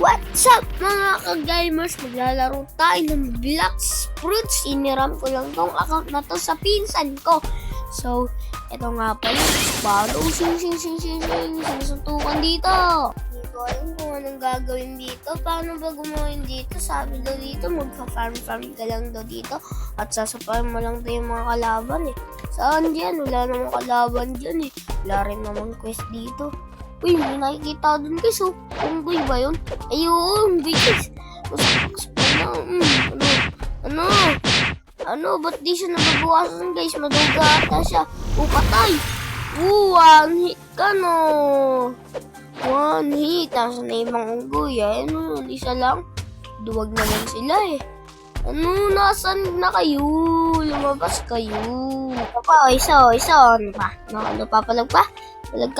What's up mga ka-gamers? Maglalaro tayo ng Blox Fruits. Iniram ko lang tong account na to sa pinsan ko. So, eto nga pala. Bago sinusuntukan dito. Hindi ko alam kung anong gagawin dito. Paano ba gumawin dito? Sabi daw dito, magpa-farm ka lang daw dito. At sasapayan mo lang daw yung mga kalaban eh. Saan dyan? Wala namang kalaban dyan eh. Wala rin namang quest dito. Uy, may nakikita dun guys, oh. Unggoy ba yun? Ayun, guys. Ano? Ba't di siya nababawasan guys? Maduga ata siya. Patay. One hit ka, no. One hit. Nasa na ibang unggoy, eh. Isa lang. Duwag naman sila, eh. Nasaan na kayo? Lumabas kayo. Isa. Ano pa? Ano papalag pa? Balag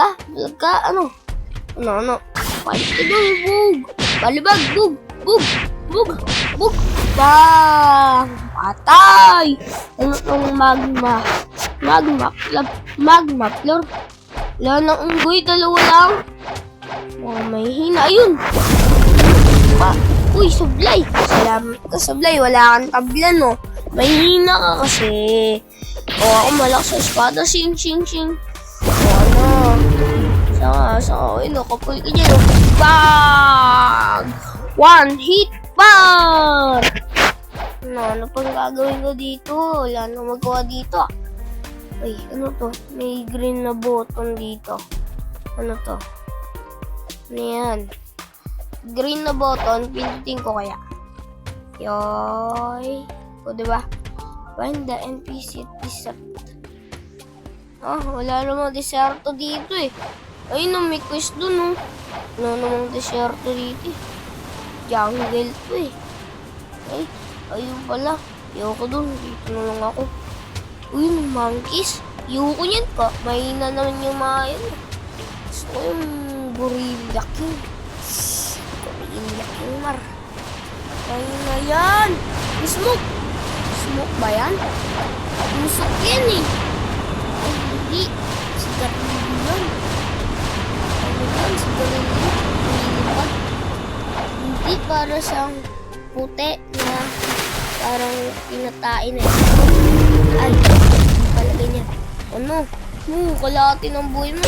ka, ano? Fight ka daw, bug! Balibag, bug! Bang! Patay! Ano tong magma floor? Wala nang unggoy, dalawa lang. May hina, ayun! Uy, sablay! Salamat ka, sablay. Wala kang tabla, no? May hina ka kasi. Ako malakas sa espada, sing. Nakapul ka dyan. Bang! One hit, bang! Ano pang gagawin ko dito? Wala nang magawa dito. Ay, ano to? May green na button dito. Ano to? Ano yan? Green na button, pindutin ko kaya. Yoy. O, diba? Find the NPC desert. Wala namang deserto dito eh. Ayun, may quest dun, oh. Wala namang deserto dito eh. Jungle to eh. Ayun pala. Ayoko dun. Dito na lang ako. Uy, monkeys. Ayoko yan ka. Mahina naman yung mga yun. Gusto ko yung Gorilla King. Gorilla King, mar. Mahina yan. Smoke. Smoke ba yan? Musok yan eh. Ay, hindi. Sigarilyo yan. Hindi para siyang puti na parang pinatain na ito. Ay, hindi pala ganyan. Kalahati ng buhay mo,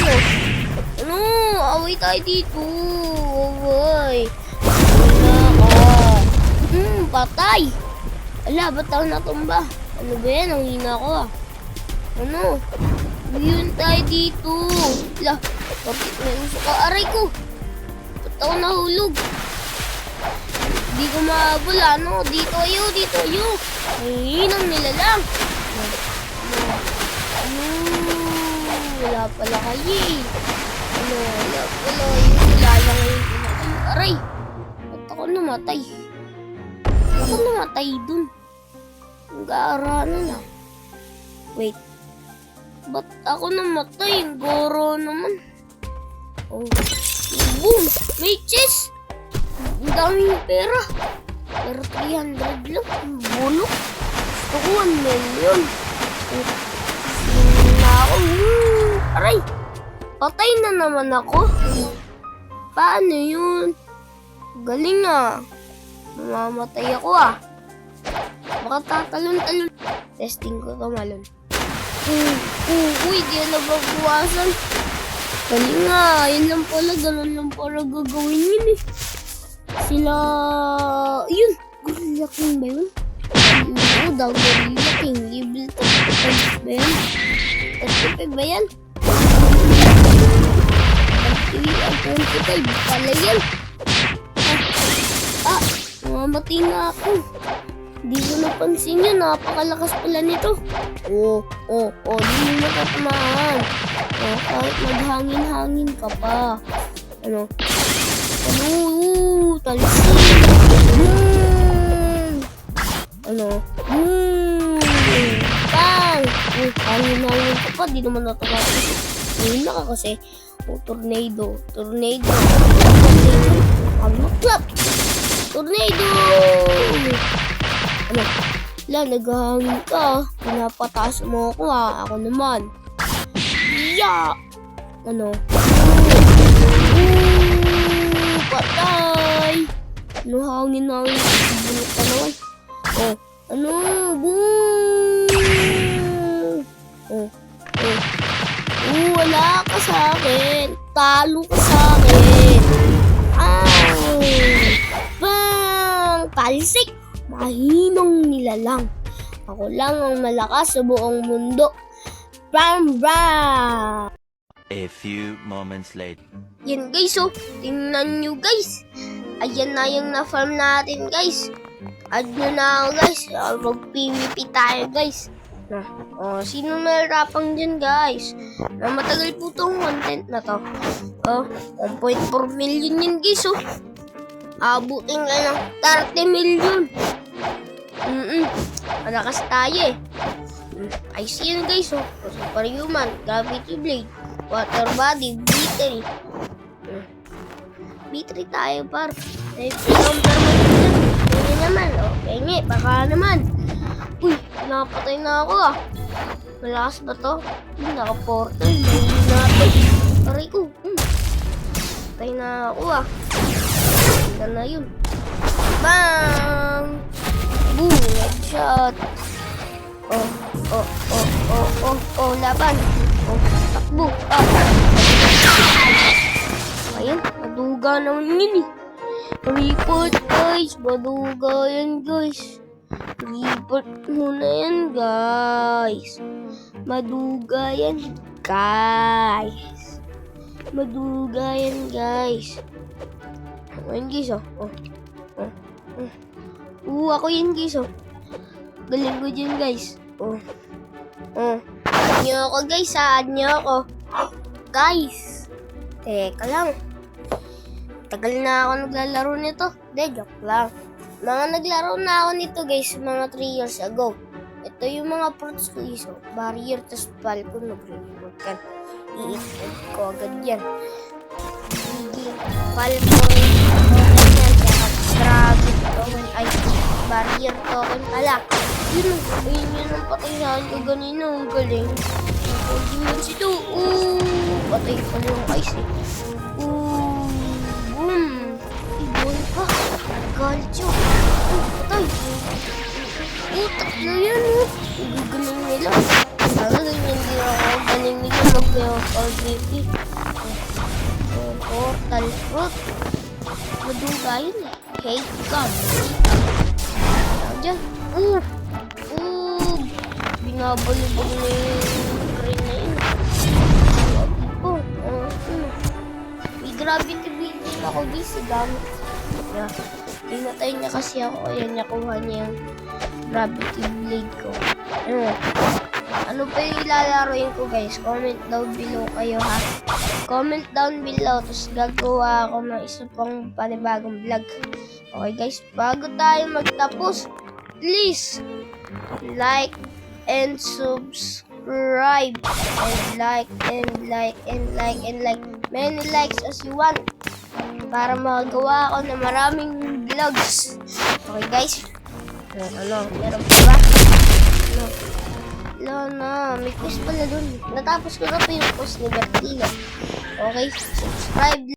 no? Away tayo dito. Away. Patay. Ala, ba't ako natumba? Ano ba yan? Ang hina ko, ah. Yun tayo dito. Ala, bakit may uso ka? Aray ko! Ba't ako nahulog? Hindi ko mahabol, ano? Dito ayo. Ay, hinang nilalang. Wala pala kayo eh. Wala pala. Wala lang yung pinatay. Aray! Ba't ako namatay? Ako namatay dun. Nag-aarana lang. Wait. Ba't ako namatay? Goro naman. Boom! May chest! Ang daming pera. Pero 300 lang. Bulok. Gusto ko 1 million. Aray! Patay na naman ako. Paano yun? Galing ah. Mamamatay ako ah. Baka tatalon-talon. Testing ko to, malon. Uy, di na nababawasan. Galing nga, yun lang pala, ganun lang pala gagawin yun eh. Sila, yun, Gorilla King ba yun? Gorilla King, level 35 ba yan? 35 ba yan? 25 pala yan. Mamamatay na ako. Hindi ko napansin yun, napakalakas pala nito. Di mo matatamaan. Kahit maghangin-hangin ka pa. Talisin. Bang! Hangin-hangin ka pa, di naman natatamaan. Ngayon na ka kasi. Tornado. Clap! Tornado! Naghahangin ka. Pinapataas mo ako ha. Ako naman. Yeah! Patay! Ano hangin na hangin? Bunot ka naman. Oh, ano? Boom! Oh, oh. Wala ka sa akin. Talo ka sa akin. Bang! Talsik! Mahinong nilalang. Ako lang ang malakas sa buong mundo. Bam! Bam! A few moments later. Yan guys, oh. Tingnan nyo guys. Ayan na yung na-farm natin guys. Add nyo na ako guys. Mag-PVP tayo guys. Sino nahirapang dyan guys? Matagal po tong content na to. 1.4 million yun guys, oh. Abutin ka ng 30 million. Malakas tayo eh. Ayos yun guys, oh. Superhuman, Gravity Blade, Water Body, B3. B3 tayo par. Pinumper mo dyan. Hindi naman, oh. Kaya baka naman. Uy, napatay na ako ah. Malakas ba to? Naka-portal. Mahuli na ito. Aray ko. Patay na ako ah. Ganda na yun. Bang! Boom! Headshot. Laban. Takbo. Ayan, maduga naman yun eh. Report guys. Maduga yan guys. Report muna yan guys. Maduga yan guys. Maduga yan guys. Ayan guys oh. Ako yan guys oh. Galing ko dyan guys. Add nyo ako guys ha. Add nyo ako. Guys. Teka lang. Tagal na ako naglalaro nito. Hindi, joke lang. Mga naglaro na ako nito guys mga 3 years ago. Ito yung mga fruits ko guys. Barrier, tas Falcon. Nag-reward kan. I-eat ko agad yan. Falcon. Token yan. Kaya Dragon Token. Ay, Barrier Token pala. Yun ang patayahan ko ganina. Ang galing. Hindi yun si to. Patay ko yung ice eh. Boom. Iboy pa. Galit yun. Patay. Tatlo yan oh. Gagaling nila. Sana ganyan din ako. Galing nila mag-PVP. Portal fruit. Maduga yun eh. Hate gun. Tawag dyan. Binabalibag na yung green na yun. May gravity blade din ako busy gamit. Yeah. Pinatay niya kasi ako. Ayan, nakuha niya yung gravity blade ko. Ano pa yung ilalaroin ko guys? Comment down below kayo ha. Comment down below. Tapos gagawa ako ng isa pang panibagong vlog. Okay guys, bago tayo magtapos, please like and subscribe. And like. Many likes as you want. Para magawa ako ng maraming vlogs. Okay guys? Meron pa ba? May quiz pala dun. Natapos ko na po yung quiz ni Bertilo. Okay? Subscribe.